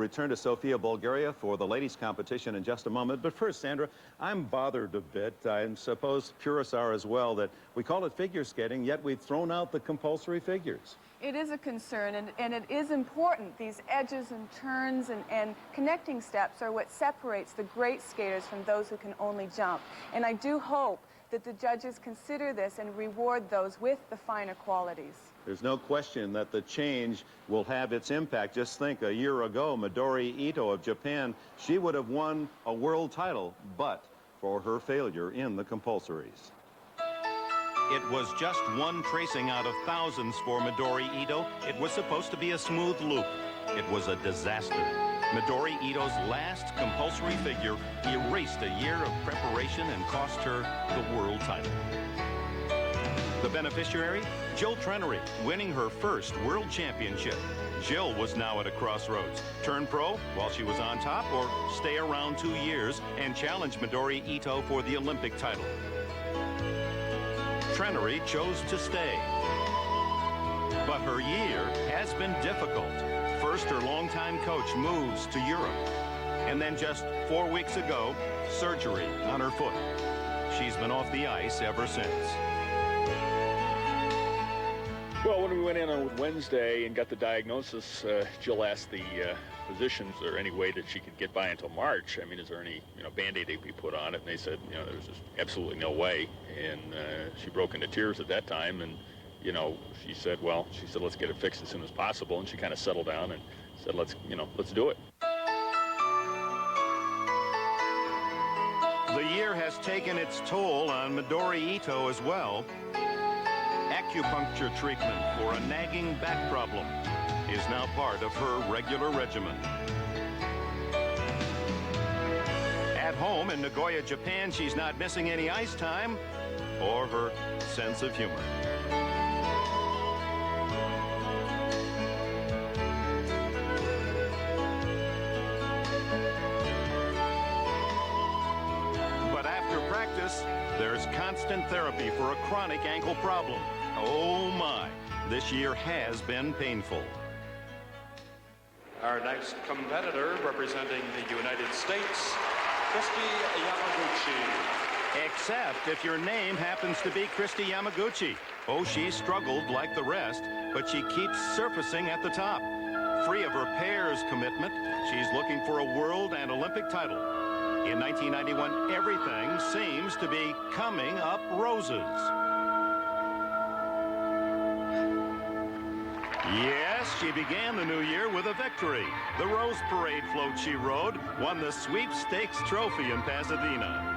return to Sofia, Bulgaria for the ladies' competition in just a moment. But first, Sandra, I'm bothered a bit, I suppose purists are as well, that we call it figure skating, yet we've thrown out the compulsory figures. It is a concern, and it is important. These edges and turns and connecting steps are what separates the great skaters from those who can only jump. And I do hope that the judges consider this and reward those with the finer qualities. There's no question that the change will have its impact. Just think, a year ago, Midori Ito of Japan, she would have won a world title, but for her failure in the compulsories. It was just one tracing out of thousands for Midori Ito. It was supposed to be a smooth loop. It was a disaster. Midori Ito's last compulsory figure erased a year of preparation and cost her the world title. The beneficiary, Jill Trenary, winning her first world championship. Jill was now at a crossroads. Turn pro while she was on top, or stay around 2 years and challenge Midori Ito for the Olympic title. Trenary chose to stay. But her year has been difficult. First, her longtime coach moves to Europe. And then just 4 weeks ago, surgery on her foot. She's been off the ice ever since. Well, when we went in on Wednesday and got the diagnosis, Jill asked the physicians, is there any way that she could get by until March? I mean, is there any, Band-Aid they could put on it? And they said, there was just absolutely no way. And she broke into tears at that time. And, she said, let's get it fixed as soon as possible. And she kind of settled down and said, let's do it. The year has taken its toll on Midori Ito as well. Acupuncture treatment for a nagging back problem is now part of her regular regimen. At home in Nagoya, Japan, she's not missing any ice time or her sense of humor. But after practice, there's constant therapy for a chronic ankle problem. Oh my, this year has been painful. Our next competitor representing the United States, Kristi Yamaguchi. Except if your name happens to be Kristi Yamaguchi. Oh, she struggled like the rest, but she keeps surfacing at the top. Free of her pairs commitment, she's looking for a world and Olympic title. In 1991, everything seems to be coming up roses. Yes, she began the new year with a victory. The Rose Parade float she rode won the sweepstakes trophy in Pasadena.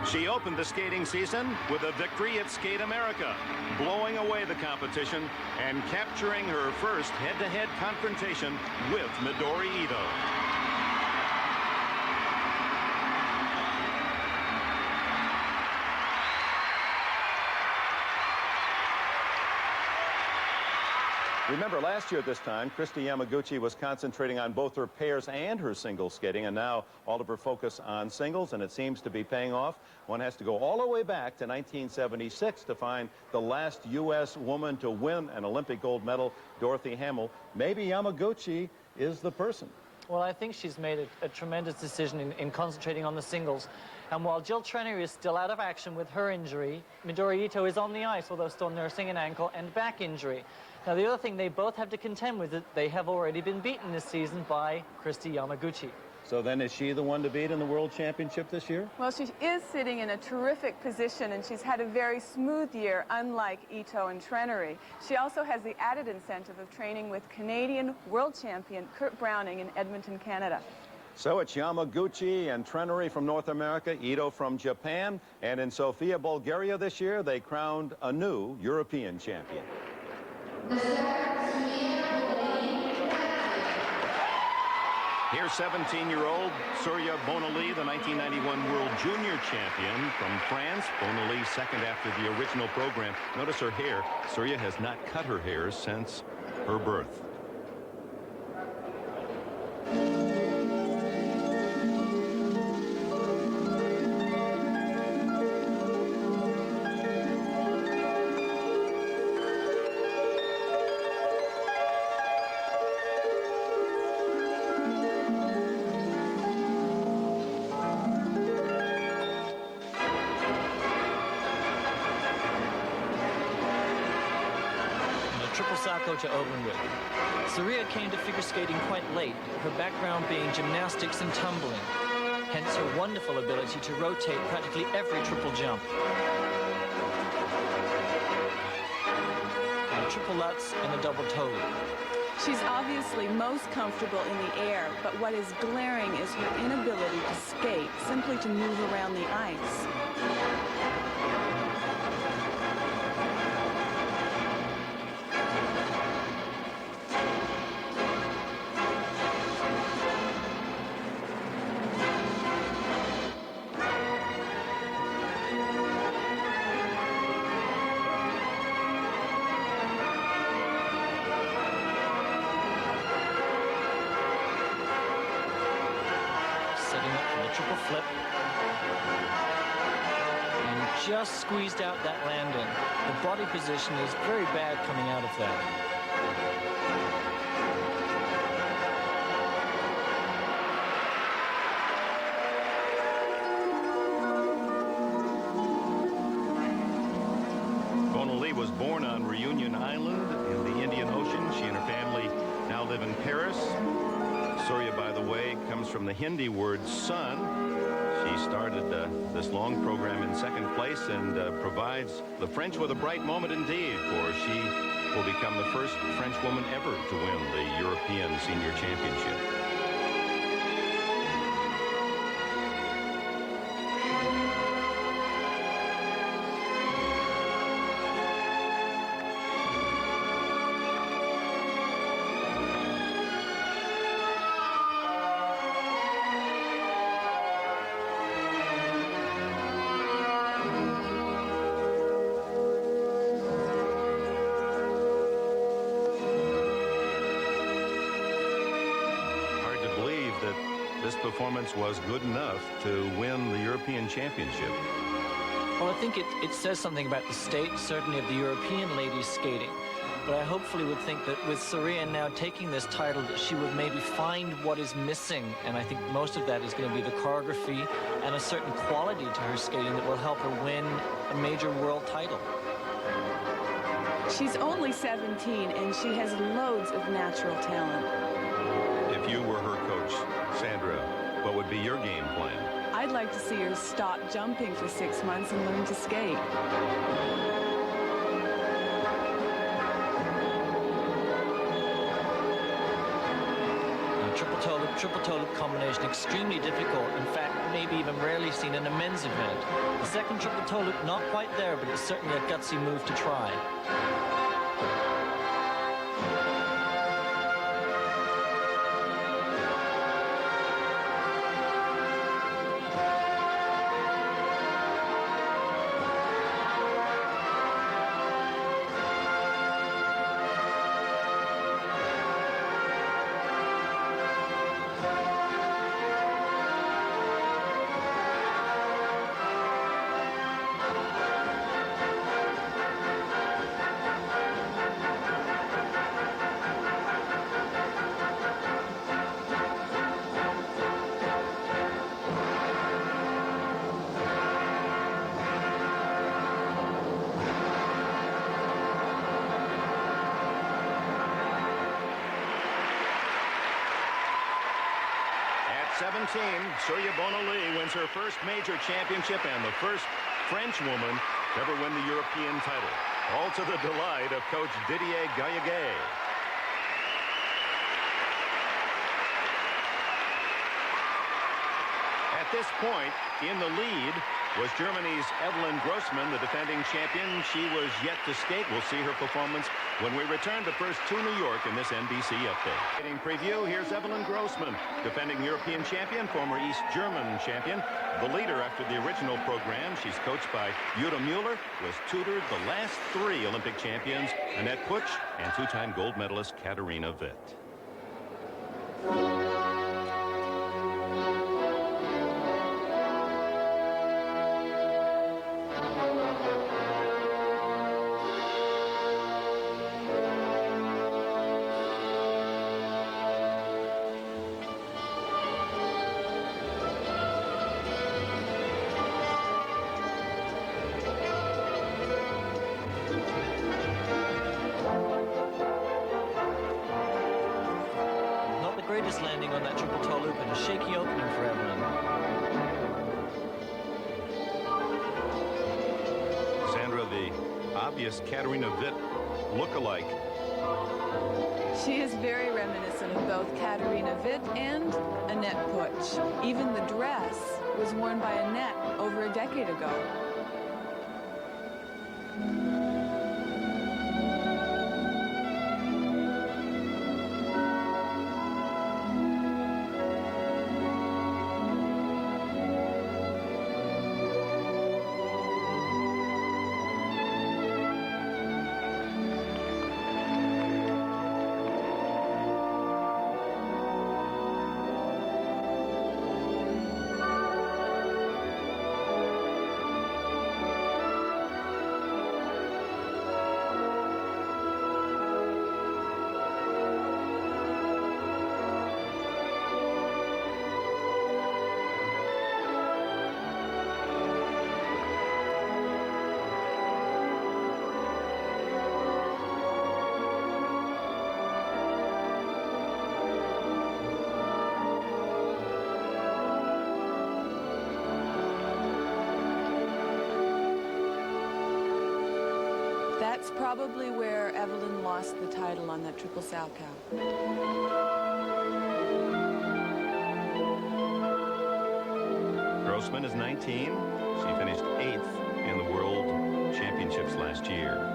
She opened the skating season with a victory at Skate America, blowing away the competition and capturing her first head-to-head confrontation with Midori Ito. Remember, last year at this time, Kristi Yamaguchi was concentrating on both her pairs and her singles skating, and now all of her focus on singles, and it seems to be paying off. One has to go all the way back to 1976 to find the last U.S. woman to win an Olympic gold medal, Dorothy Hamill. Maybe Yamaguchi is the person. Well, I think she's made a tremendous decision in concentrating on the singles. And while Jill Trenary is still out of action with her injury, Midori Ito is on the ice, although still nursing an ankle and back injury. Now, the other thing they both have to contend with is they have already been beaten this season by Kristi Yamaguchi. So then is she the one to beat in the World Championship this year? Well, she is sitting in a terrific position, and she's had a very smooth year, unlike Ito and Trenary. She also has the added incentive of training with Canadian world champion Kurt Browning in Edmonton, Canada. So it's Yamaguchi and Trenary from North America, Ito from Japan, and in Sofia, Bulgaria this year, they crowned a new European champion. Here's 17-year-old Surya Bonaly, the 1991 World Junior Champion from France. Bonaly second after the original program. Notice her hair. Surya has not cut her hair since her birth. triple salto to open with. Surya came to figure skating quite late, her background being gymnastics and tumbling, hence her wonderful ability to rotate practically every triple jump. And a triple lutz and a double toe loop. She's obviously most comfortable in the air, but what is glaring is her inability to skate, simply to move around the ice. Triple flip. And just squeezed out that landing. The body position is very bad coming out of that. Bonaly was born on Reunion Island in the Indian Ocean. She and her family now live in Paris. Surya, by the way, comes from the Hindi word sun. She started this long program in second place and provides the French with a bright moment indeed, for she will become the first French woman ever to win the European Senior Championship. This performance was good enough to win the European Championship. Well, I think it says something about the state, certainly of the European ladies skating. But I hopefully would think that with Surya now taking this title, that she would maybe find what is missing. And I think most of that is going to be the choreography and a certain quality to her skating that will help her win a major world title. She's only 17, and she has loads of natural talent. If you were her coach, Sandra, what would be your game plan? I'd like to see her stop jumping for 6 months and learn to skate. Triple toe loop combination, extremely difficult. In fact, maybe even rarely seen in a men's event. The second triple toe loop, not quite there, but it's certainly a gutsy move to try. At 17, Surya Bonaly wins her first major championship and the first French woman to ever win the European title, all to the delight of coach Didier Gallagher. At this point, in the lead was Germany's Evelyn Grossman, the defending champion. She was yet to skate. We'll see her performance when we return to first to New York in this NBC update. In preview, here's Evelyn Grossman, defending European champion, former East German champion. The leader after the original program. She's coached by Jutta Mueller, was tutored the last 3 Olympic champions, Annette Putsch, and 2-time gold medalist Katarina Witt. greatest landing on that triple toe loop and a shaky opening for Evelyn. Sandra, the obvious Katarina Witt look-alike. She is very reminiscent of both Katarina Witt and Annette Puch. Even the dress was worn by Annette over a decade ago. That's probably where Evelyn lost the title on that triple Salchow. Grossman is 19. She finished 8th in the World Championships last year.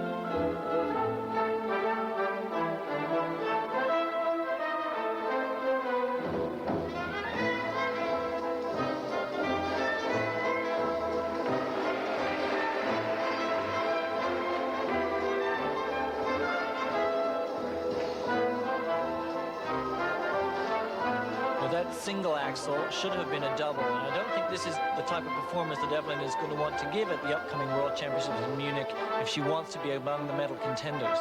That single axel should have been a double, and I don't think this is the type of performance that Evelyn is going to want to give at the upcoming World Championships in Munich if she wants to be among the medal contenders.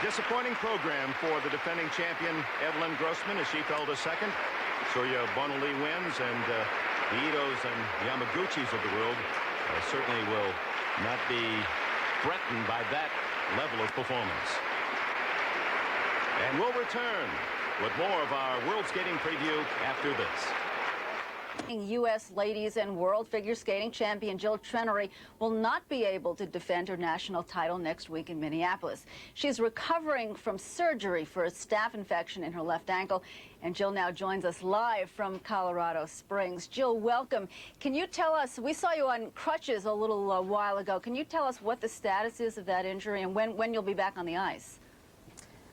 Disappointing program for the defending champion Evelyn Grossman as she fell to second. Surya Bonaly wins, and the Itos and Yamaguchis of the world certainly will not be threatened by that level of performance. And we'll return with more of our World Skating Preview after this. U.S. ladies and world figure skating champion Jill Trenary will not be able to defend her national title next week in Minneapolis. She's recovering from surgery for a staph infection in her left ankle, and Jill now joins us live from Colorado Springs. Jill, welcome. Can you tell us, we saw you on crutches a little while ago. Can you tell us what the status is of that injury and when you'll be back on the ice?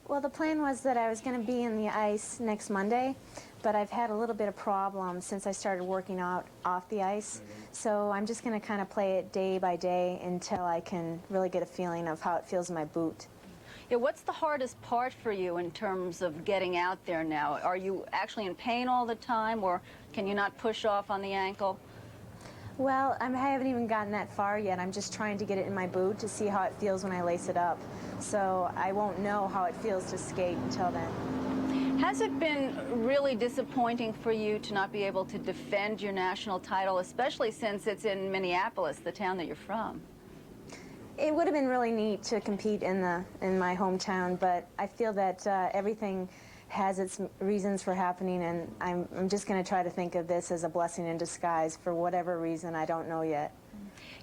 Well, the plan was that I was going to be in the ice next Monday, but I've had a little bit of problem since I started working out off the ice. So I'm just going to kind of play it day by day until I can really get a feeling of how it feels in my boot. Yeah, what's the hardest part for you in terms of getting out there now? Are you actually in pain all the time, or can you not push off on the ankle? Well, I haven't even gotten that far yet. I'm just trying to get it in my boot to see how it feels when I lace it up. So I won't know how it feels to skate until then. Has it been really disappointing for you to not be able to defend your national title, especially since it's in Minneapolis, the town that you're from? It would have been really neat to compete in my hometown, but I feel that everything has its reasons for happening, and I'm just going to try to think of this as a blessing in disguise for whatever reason I don't know yet.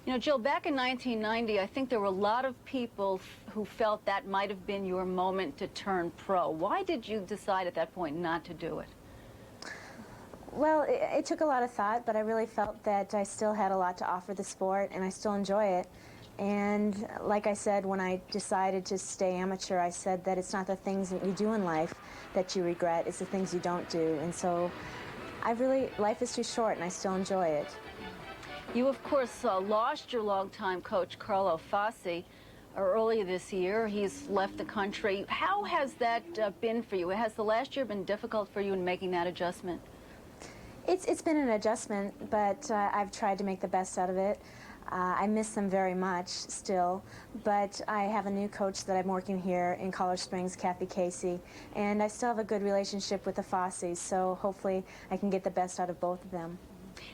You know, Jill, back in 1990, I think there were a lot of people who felt that might have been your moment to turn pro. Why did you decide at that point not to do it? Well, it took a lot of thought, but I really felt that I still had a lot to offer the sport, and I still enjoy it. And like I said, when I decided to stay amateur, I said that it's not the things that you do in life that you regret, it's the things you don't do. And so life is too short, and I still enjoy it. You, of course, lost your longtime coach, Carlo Fassi, earlier this year. He's left the country. How has that been for you? Has the last year been difficult for you in making that adjustment? It's been an adjustment, but I've tried to make the best out of it. I miss them very much still, but I have a new coach that I'm working here in Colorado Springs, Kathy Casey, and I still have a good relationship with the Fossis, so hopefully I can get the best out of both of them.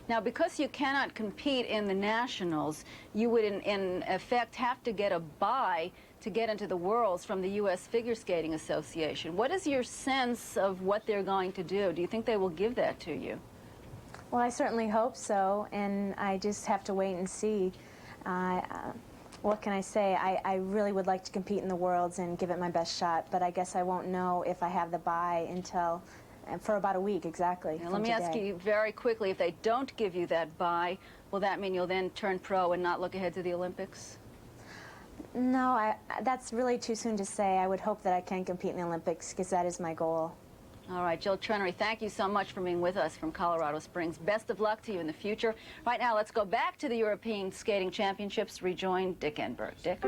Now, because you cannot compete in the Nationals, you would in effect have to get a bye to get into the Worlds from the U.S. Figure Skating Association. What is your sense of what they're going to do? Do you think they will give that to you? Well, I certainly hope so, and I just have to wait and see. What can I say? I really would like to compete in the Worlds and give it my best shot, but I guess I won't know if I have the bye until for about a week, exactly. Now, let me ask you very quickly, if they don't give you that bye, will that mean you'll then turn pro and not look ahead to the Olympics? No, that's really too soon to say. I would hope that I can compete in the Olympics, because that is my goal. All right, Jill Trenary, thank you so much for being with us from Colorado Springs. Best of luck to you in the future. Right now, let's go back to the European Skating Championships, rejoin Dick Enberg. Dick?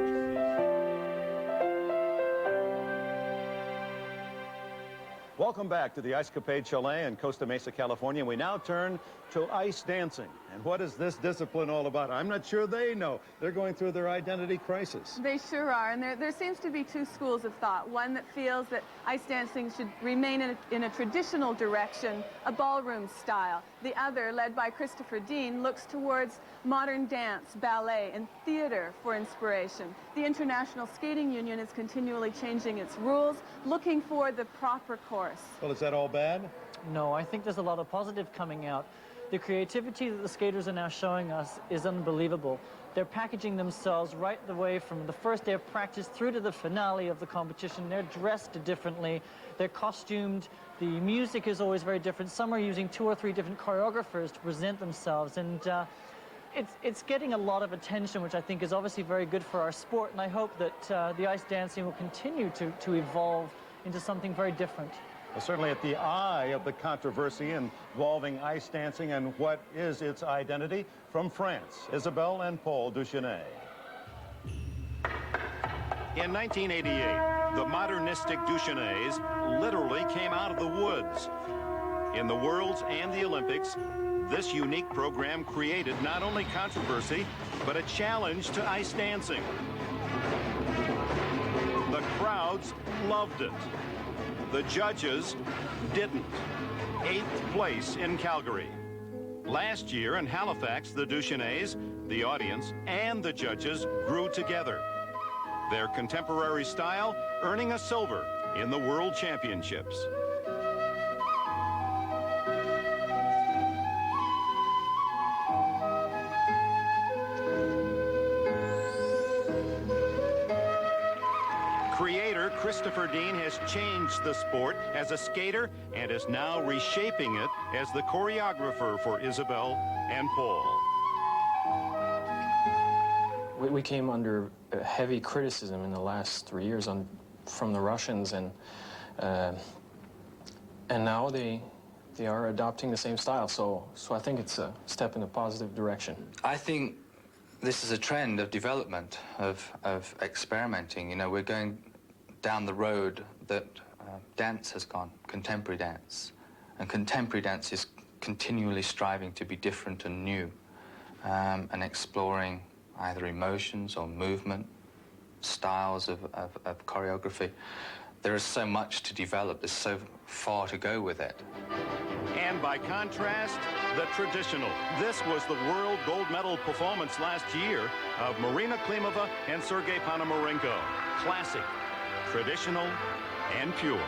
Welcome back to the Ice Capade Chalet in Costa Mesa, California. We now turn to ice dancing. And what is this discipline all about? I'm not sure they know. They're going through their identity crisis. They sure are, and there seems to be two schools of thought. One that feels that ice dancing should remain in a traditional direction, a ballroom style. The other, led by Christopher Dean, looks towards modern dance, ballet, and theater for inspiration. The International Skating Union is continually changing its rules, looking for the proper course. Well, is that all bad? No, I think there's a lot of positive coming out. The creativity that the skaters are now showing us is unbelievable. They're packaging themselves right the way from the first day of practice through to the finale of the competition. They're dressed differently. They're costumed. The music is always very different. Some are using 2 or 3 different choreographers to present themselves. And it's getting a lot of attention, which I think is obviously very good for our sport. And I hope that the ice dancing will continue to evolve into something very different. Well, certainly at the eye of the controversy involving ice dancing and what is its identity, from France, Isabelle and Paul Duchesnay. In 1988, the modernistic Duchenays literally came out of the woods. In the Worlds and the Olympics, this unique program created not only controversy, but a challenge to ice dancing. The crowds loved it. The judges didn't. 8th place in Calgary. Last year in Halifax, the Duchenays, the audience, and the judges grew together. Their contemporary style earning a silver in the World Championships. Creator Christopher Dean has changed the sport as a skater and is now reshaping it as the choreographer for Isabelle and Paul. We came under heavy criticism in the last 3 years from the Russians, and now they are adopting the same style. So I think it's a step in a positive direction. I think this is a trend of development, of experimenting. You know, we're going down the road that dance has gone, contemporary dance. And contemporary dance is continually striving to be different and new, and exploring either emotions or movement, styles of choreography. there is so much to develop. There's so far to go with it. And by contrast, the traditional. This was the world gold medal performance last year of Marina Klimova and Sergei Ponomarenko. Classic, traditional, and pure.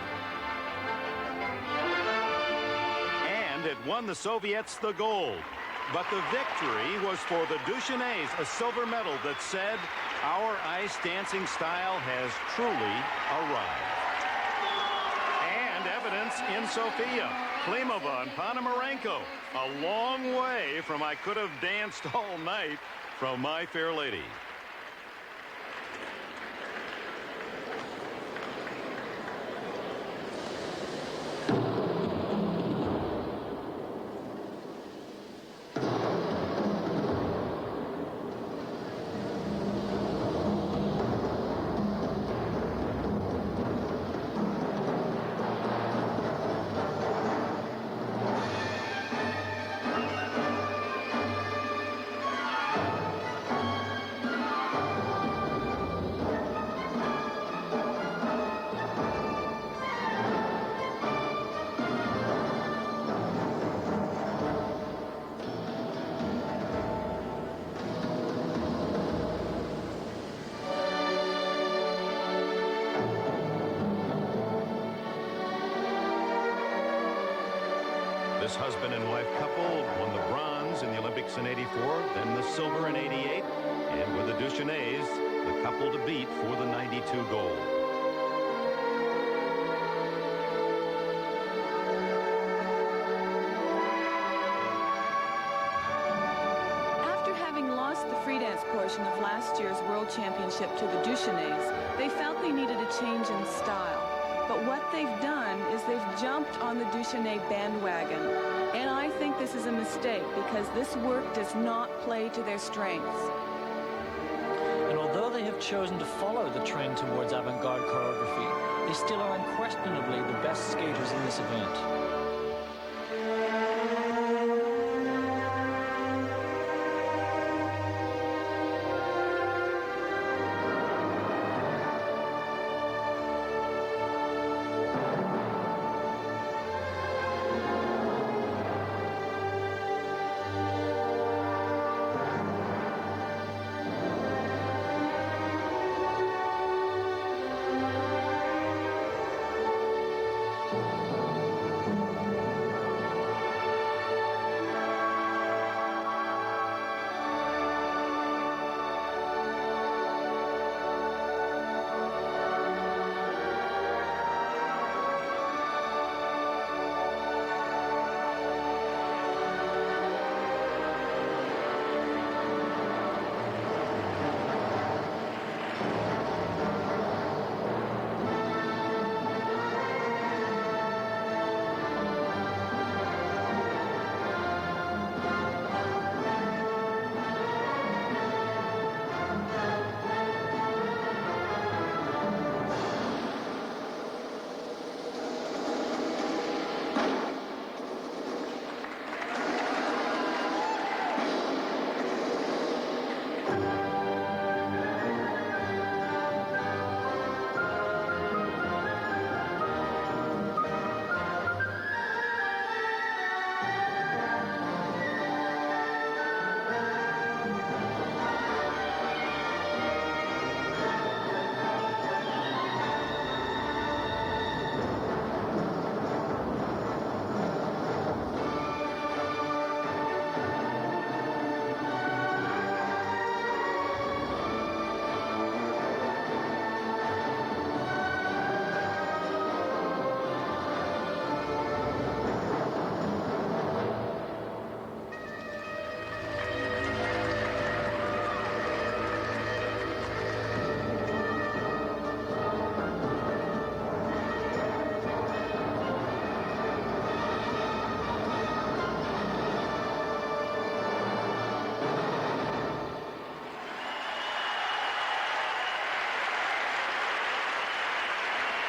And it won the Soviets the gold. But the victory was for the Duchesnays, a silver medal that said, our ice dancing style has truly arrived. And evidence in Sofia. Klimova and Ponomarenko, a long way from I could have danced all night from My Fair Lady. This husband and wife couple won the bronze in the Olympics in '84, then the silver in '88, and with the Duchesnays, the couple to beat for the '92 gold. After having lost the free dance portion of last year's World Championship to the Duchesnays, they felt they needed a change in style. But what they've done is they've jumped on the Duchesnay bandwagon. And I think this is a mistake because this work does not play to their strengths. And although they have chosen to follow the trend towards avant-garde choreography, they still are unquestionably the best skaters in this event.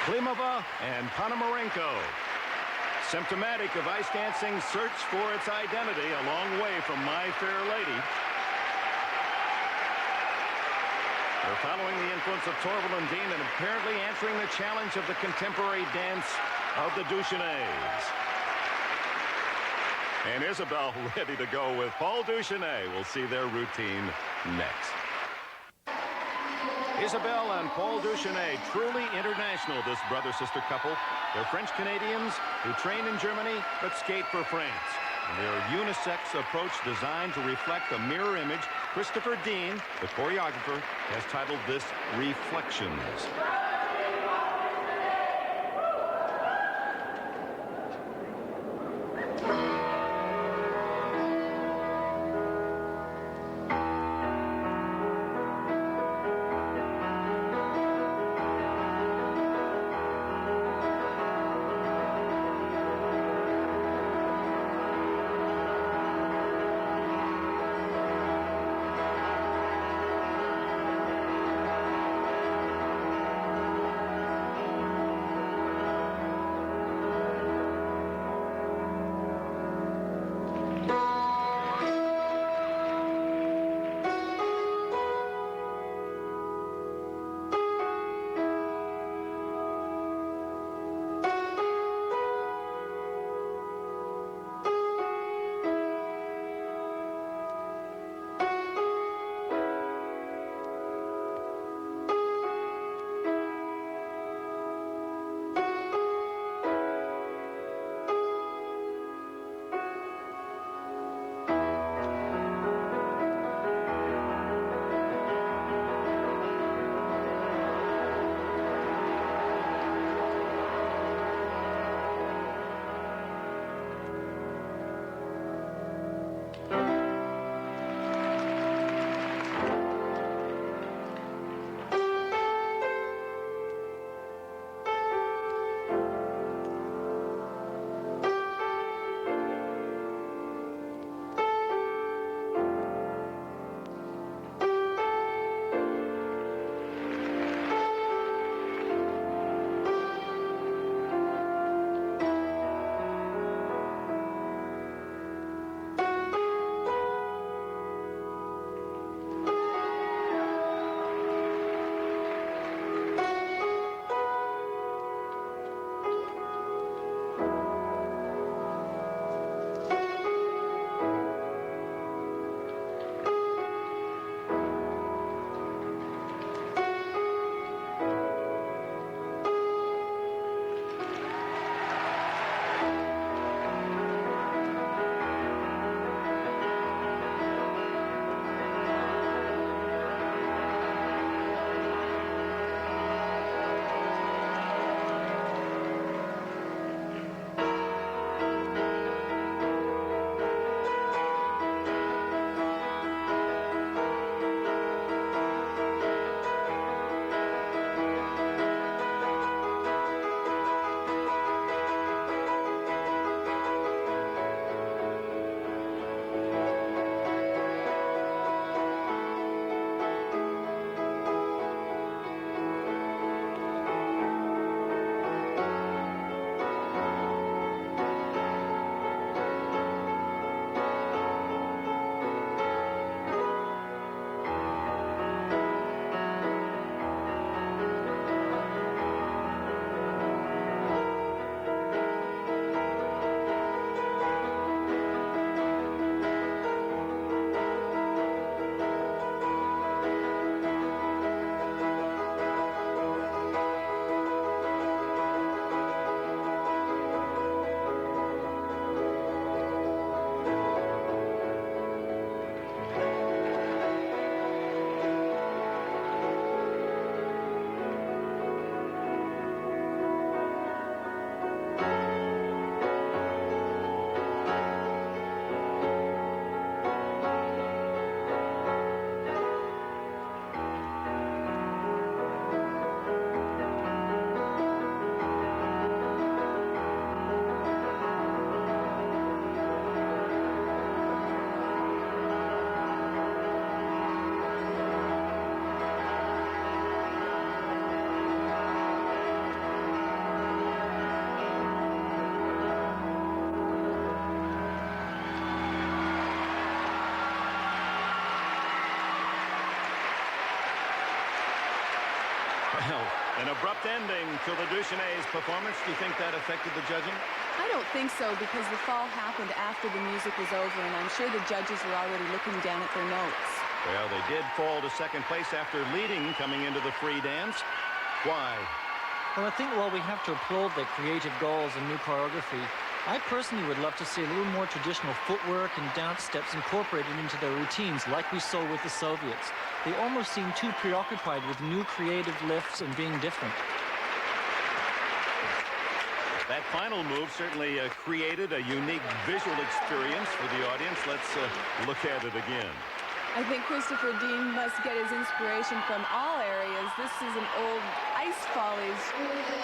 Klimova and Ponomarenko. Symptomatic of ice dancing's search for its identity, a long way from My Fair Lady. They're following the influence of Torval and Dean and apparently answering the challenge of the contemporary dance of the Duchesnays. And Isabel ready to go with Paul Duchenet. We'll see their routine next. Isabel and Paul Duchenet, truly international, this brother-sister couple. They're French-Canadians who train in Germany but skate for France. And their unisex approach designed to reflect a mirror image. Christopher Dean, the choreographer, has titled this Reflections. Well, an abrupt ending to the Duchesne's performance. Do you think that affected the judging? I don't think so, because the fall happened after the music was over, and I'm sure the judges were already looking down at their notes. Well, they did fall to second place after leading coming into the free dance. Why? Well, I think while we have to applaud their creative goals and new choreography, I personally would love to see a little more traditional footwork and dance steps incorporated into their routines, like we saw with the Soviets. They almost seem too preoccupied with new creative lifts and being different. That final move certainly created a unique visual experience for the audience. Let's look at it again. I think Christopher Dean must get his inspiration from all areas. This is an old Ice Follies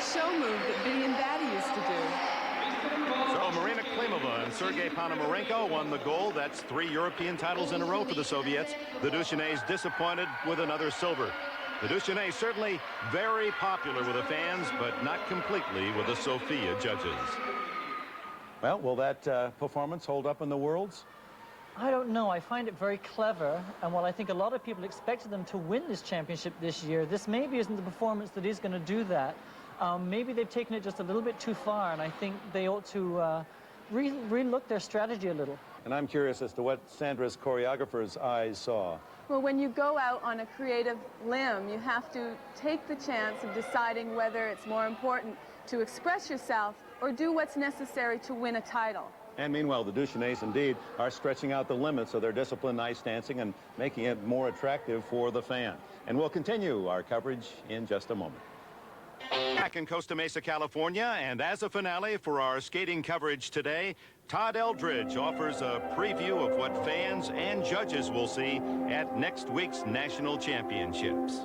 show move that Biddy and Batty used to do. So Marina Klimova and Sergei Ponomarenko won the gold. That's 3 European titles in a row for the Soviets. The Duchesnes disappointed with another silver. The Duchesnes certainly very popular with the fans, but not completely with the Sofia judges. Well, will that performance hold up in the Worlds? I don't know. I find it very clever, and while I think a lot of people expected them to win this championship this year, this maybe isn't the performance that is going to do that. Maybe they've taken it just a little bit too far, and I think they ought to re-look their strategy a little. And I'm curious as to what Sandra's choreographer's eyes saw. Well, when you go out on a creative limb, you have to take the chance of deciding whether it's more important to express yourself or do what's necessary to win a title. And meanwhile, the Duchesnes indeed are stretching out the limits of their disciplined ice dancing and making it more attractive for the fan. And we'll continue our coverage in just a moment. Back in Costa Mesa, California, and as a finale for our skating coverage today, Todd Eldridge offers a preview of what fans and judges will see at next week's national championships.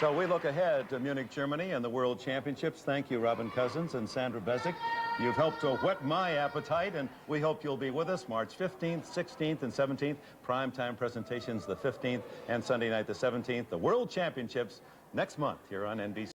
So we look ahead to Munich, Germany and the World Championships. Thank you, Robin Cousins and Sandra Bezic. You've helped to whet my appetite, and we hope you'll be with us March 15th, 16th, and 17th. Primetime presentations the 15th and Sunday night the 17th. The World Championships next month here on NBC.